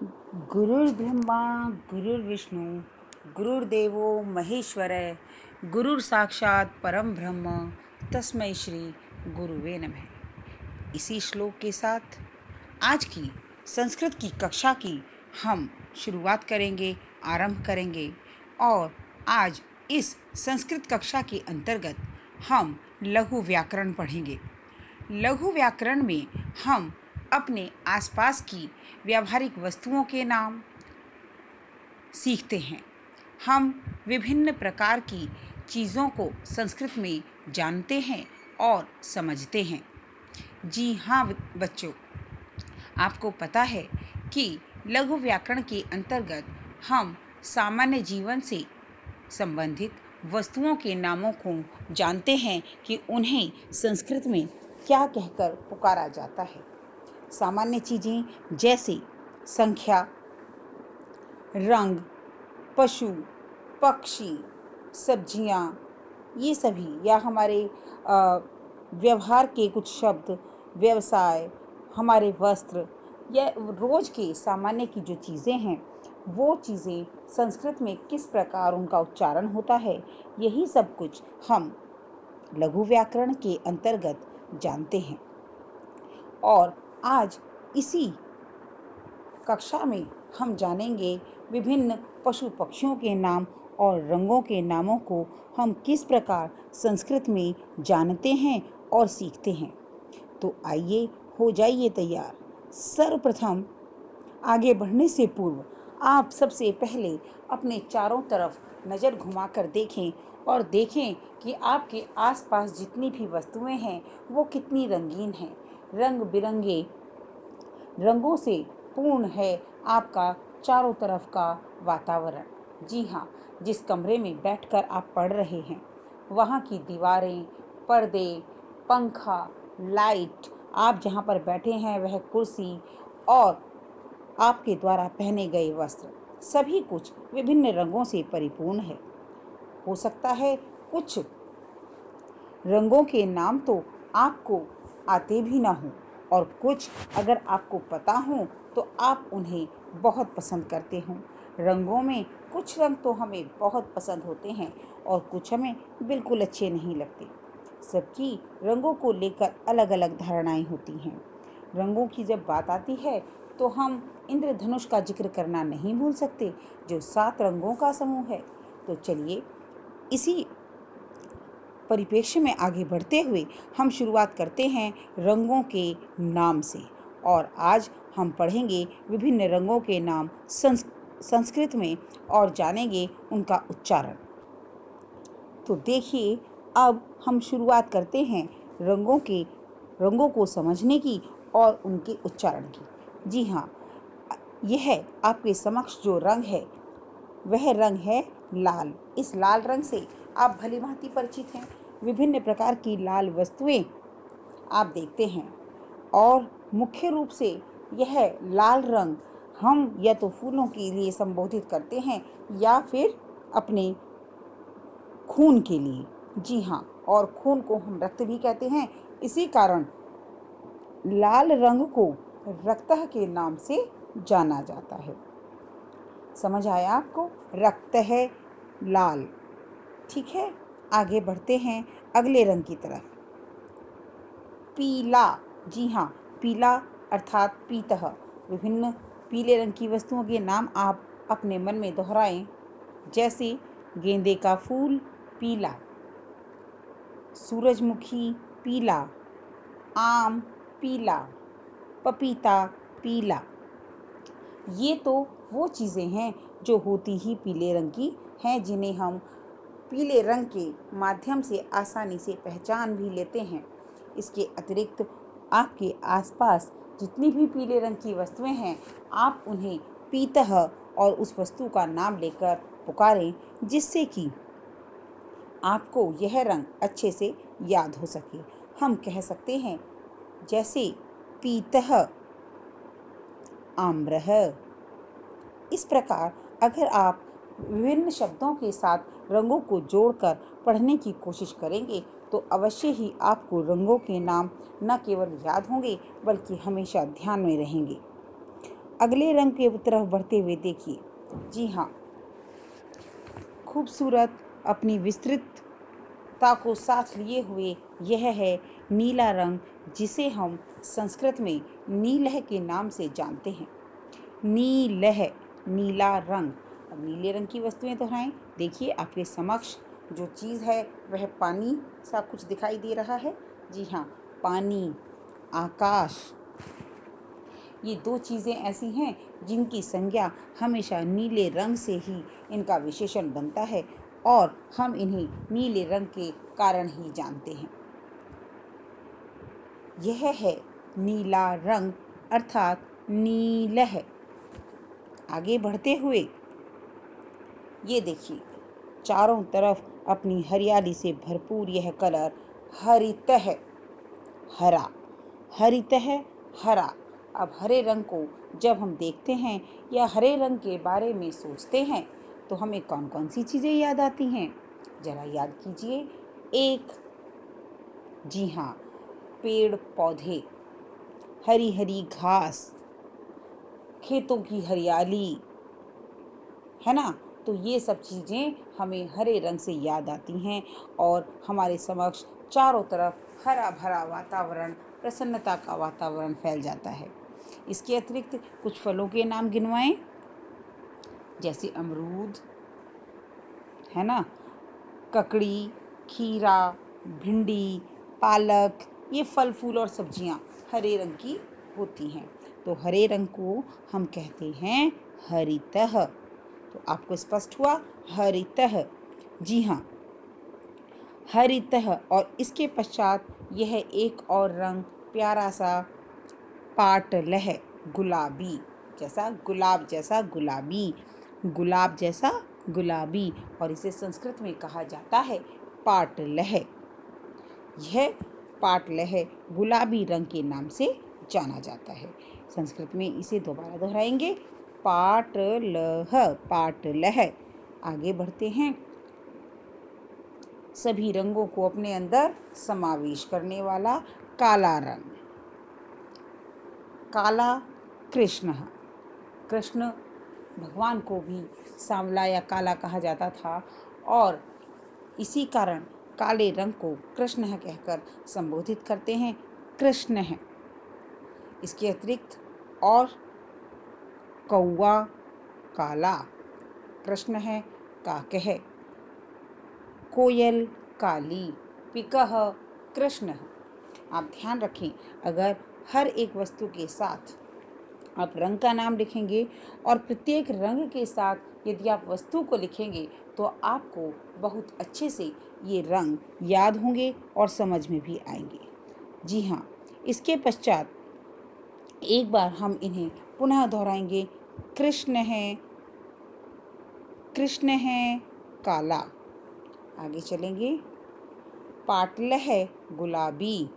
गुरुर्ब्रह्मा गुरुर्विष्णु गुरुर्देवो महेश्वर गुरुर साक्षात परम ब्रह्म तस्मै श्री गुरुवे नमः। इसी श्लोक के साथ आज की संस्कृत की कक्षा की हम शुरुआत करेंगे, आरंभ करेंगे। और आज इस संस्कृत कक्षा के अंतर्गत हम लघु व्याकरण पढ़ेंगे। लघु व्याकरण में हम अपने आसपास की व्यावहारिक वस्तुओं के नाम सीखते हैं। हम विभिन्न प्रकार की चीज़ों को संस्कृत में जानते हैं और समझते हैं। जी हाँ बच्चों, आपको पता है कि लघु व्याकरण के अंतर्गत हम सामान्य जीवन से संबंधित वस्तुओं के नामों को जानते हैं कि उन्हें संस्कृत में क्या कहकर पुकारा जाता है। सामान्य चीज़ें जैसे संख्या, रंग, पशु, पक्षी, सब्जियां, ये सभी, या हमारे व्यवहार के कुछ शब्द, व्यवसाय, हमारे वस्त्र, या रोज के सामान्य की जो चीज़ें हैं वो चीज़ें संस्कृत में किस प्रकार उनका उच्चारण होता है, यही सब कुछ हम लघु व्याकरण के अंतर्गत जानते हैं। और आज इसी कक्षा में हम जानेंगे विभिन्न पशु पक्षियों के नाम और रंगों के नामों को हम किस प्रकार संस्कृत में जानते हैं और सीखते हैं। तो आइए, हो जाइए तैयार। सर्वप्रथम आगे बढ़ने से पूर्व आप सबसे पहले अपने चारों तरफ नज़र घुमाकर देखें और देखें कि आपके आसपास जितनी भी वस्तुएं हैं वो कितनी रंगीन हैं। रंग बिरंगे रंगों से पूर्ण है आपका चारों तरफ का वातावरण। जी हाँ, जिस कमरे में बैठकर आप पढ़ रहे हैं वहाँ की दीवारें, पर्दे, पंखा, लाइट, आप जहाँ पर बैठे हैं वह कुर्सी और आपके द्वारा पहने गए वस्त्र, सभी कुछ विभिन्न रंगों से परिपूर्ण है। हो सकता है कुछ रंगों के नाम तो आपको आते भी ना हो और कुछ अगर आपको पता हो तो आप उन्हें बहुत पसंद करते हो। रंगों में कुछ रंग तो हमें बहुत पसंद होते हैं और कुछ हमें बिल्कुल अच्छे नहीं लगते। सबकी रंगों को लेकर अलग अलग धारणाएं होती हैं। रंगों की जब बात आती है तो हम इंद्रधनुष का जिक्र करना नहीं भूल सकते, जो 7 रंगों का समूह है। तो चलिए, इसी परिप्रेक्ष्य में आगे बढ़ते हुए हम शुरुआत करते हैं रंगों के नाम से। और आज हम पढ़ेंगे विभिन्न रंगों के नाम संस्कृत में और जानेंगे उनका उच्चारण। तो देखिए, अब हम शुरुआत करते हैं रंगों को समझने की और उनके उच्चारण की। जी हाँ, यह आपके समक्ष जो रंग है वह रंग है लाल। इस लाल रंग से आप भलीभांति परिचित हैं। विभिन्न प्रकार की लाल वस्तुएं आप देखते हैं और मुख्य रूप से यह लाल रंग हम या तो फूलों के लिए संबोधित करते हैं या फिर अपने खून के लिए। जी हाँ, और खून को हम रक्त भी कहते हैं। इसी कारण लाल रंग को रक्तः के नाम से जाना जाता है। समझ आया आपको? रक्त है लाल। ठीक है, आगे बढ़ते हैं अगले रंग की तरफ। पीला। जी हाँ, पीला अर्थात पीतः। विभिन्न पीले रंग की वस्तुओं के नाम आप अपने मन में दोहराएं, जैसे गेंदे का फूल पीला, सूरजमुखी पीला, आम पीला, पपीता पीला। ये तो वो चीज़ें हैं जो होती ही पीले रंग की हैं, जिन्हें हम पीले रंग के माध्यम से आसानी से पहचान भी लेते हैं। इसके अतिरिक्त आपके आसपास जितनी भी पीले रंग की वस्तुएं हैं आप उन्हें पीतः और उस वस्तु का नाम लेकर पुकारें, जिससे कि आपको यह रंग अच्छे से याद हो सके। हम कह सकते हैं जैसे पीतः आम्रः। इस प्रकार अगर आप विभिन्न शब्दों के साथ रंगों को जोड़कर पढ़ने की कोशिश करेंगे तो अवश्य ही आपको रंगों के नाम न केवल याद होंगे बल्कि हमेशा ध्यान में रहेंगे। अगले रंग की तरफ बढ़ते हुए देखिए। जी हाँ, खूबसूरत अपनी विस्तृतता को साथ लिए हुए यह है नीला रंग, जिसे हम संस्कृत में नीलह के नाम से जानते हैं। नीलह, नीला रंग। अब नीले रंग की वस्तुएं दोहराएं। देखिए आपके समक्ष जो चीज़ है वह पानी सा कुछ दिखाई दे रहा है। जी हाँ, पानी, आकाश, ये दो चीज़ें ऐसी हैं जिनकी संज्ञा हमेशा नीले रंग से ही इनका विशेषण बनता है और हम इन्हें नीले रंग के कारण ही जानते हैं। यह है नीला रंग अर्थात नीलह। आगे बढ़ते हुए ये देखिए, चारों तरफ अपनी हरियाली से भरपूर यह कलर हरितह, हरा, हरितह, हरा। अब हरे रंग को जब हम देखते हैं या हरे रंग के बारे में सोचते हैं तो हमें कौन कौन सी चीज़ें याद आती हैं? जरा याद कीजिए। एक, जी हाँ, पेड़ पौधे, हरी हरी घास, खेतों की हरियाली, है ना? तो ये सब चीज़ें हमें हरे रंग से याद आती हैं और हमारे समक्ष चारों तरफ हरा भरा वातावरण, प्रसन्नता का वातावरण फैल जाता है। इसके अतिरिक्त कुछ फलों के नाम गिनवाएं, जैसे अमरूद, है ना, ककड़ी, खीरा, भिंडी, पालक, ये फल फूल और सब्जियां हरे रंग की होती हैं। तो हरे रंग को हम कहते हैं हरितः। तो आपको स्पष्ट हुआ, हरितः। जी हाँ, हरितः। और इसके पश्चात यह एक और रंग प्यारा सा पाटलह, गुलाबी जैसा, गुलाब जैसा गुलाबी, गुलाब जैसा गुलाबी, और इसे संस्कृत में कहा जाता है पाटलह। यह पाटलह गुलाबी रंग के नाम से जाना जाता है। संस्कृत में इसे दोबारा दोहराएंगे, पाटलह, पाटलह। आगे बढ़ते हैं। सभी रंगों को अपने अंदर समावेश करने वाला काला रंग, काला कृष्ण। कृष्ण भगवान को भी सांवला या काला कहा जाता था और इसी कारण काले रंग को कृष्ण कहकर संबोधित करते हैं, कृष्ण है। इसके अतिरिक्त और कौवा काला, कृष्ण है, काकह, कोयल काली, पिकह कृष्ण। आप ध्यान रखें, अगर हर एक वस्तु के साथ आप रंग का नाम लिखेंगे और प्रत्येक रंग के साथ यदि आप वस्तु को लिखेंगे तो आपको बहुत अच्छे से ये रंग याद होंगे और समझ में भी आएंगे। जी हाँ, इसके पश्चात एक बार हम इन्हें पुनः दोहराएंगे। कृष्ण है, कृष्ण है काला। आगे चलेंगे। पाटलह गुलाबी,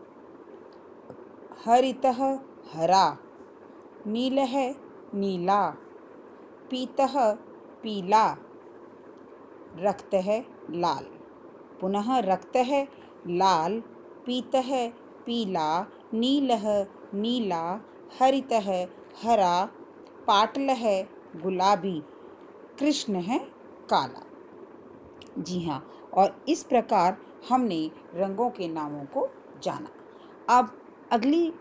हरितः हरा, नीलह नीला, पीतः पीला, रक्तः लाल। पुनः रक्तः लाल, पीतः पीला, नीलः नीला, हरितः हरा, पाटलः गुलाबी, कृष्ण है काला। जी हाँ, और इस प्रकार हमने रंगों के नामों को जाना। अब अगली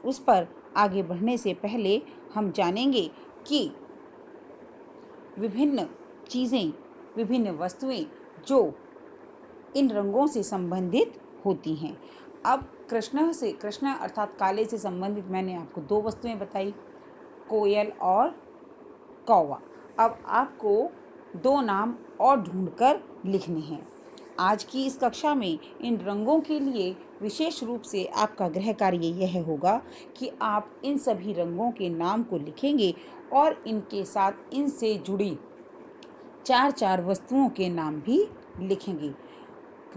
उस पर आगे बढ़ने से पहले हम जानेंगे कि विभिन्न चीज़ें, विभिन्न वस्तुएं जो इन रंगों से संबंधित होती हैं। अब कृष्ण अर्थात काले से संबंधित मैंने आपको दो वस्तुएं बताई, कोयल और कौवा। अब आपको दो नाम और ढूंढकर लिखने हैं। आज की इस कक्षा में इन रंगों के लिए विशेष रूप से आपका गृह कार्य यह होगा कि आप इन सभी रंगों के नाम को लिखेंगे और इनके साथ इनसे जुड़ी चार चार वस्तुओं के नाम भी लिखेंगे।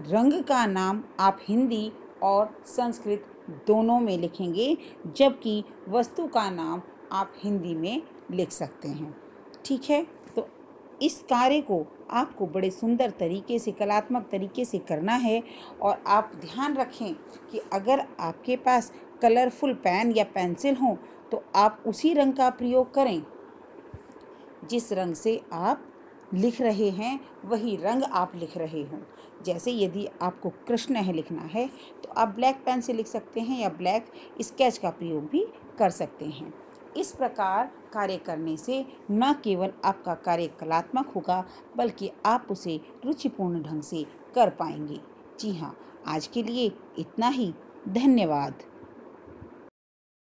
रंग का नाम आप हिंदी और संस्कृत दोनों में लिखेंगे, जबकि वस्तु का नाम आप हिंदी में लिख सकते हैं। ठीक है, तो इस कार्य को आपको बड़े सुंदर तरीके से, कलात्मक तरीके से करना है। और आप ध्यान रखें कि अगर आपके पास कलरफुल पेन या पेंसिल हो तो आप उसी रंग का प्रयोग करें। जिस रंग से आप लिख रहे हैं वही रंग आप लिख रहे हों। जैसे यदि आपको कृष्ण है लिखना है तो आप ब्लैक पेन से लिख सकते हैं या ब्लैक स्केच का प्रयोग भी कर सकते हैं। इस प्रकार कार्य करने से न केवल आपका कार्य कलात्मक होगा बल्कि आप उसे रुचिपूर्ण ढंग से कर पाएंगे। जी हाँ, आज के लिए इतना ही। धन्यवाद।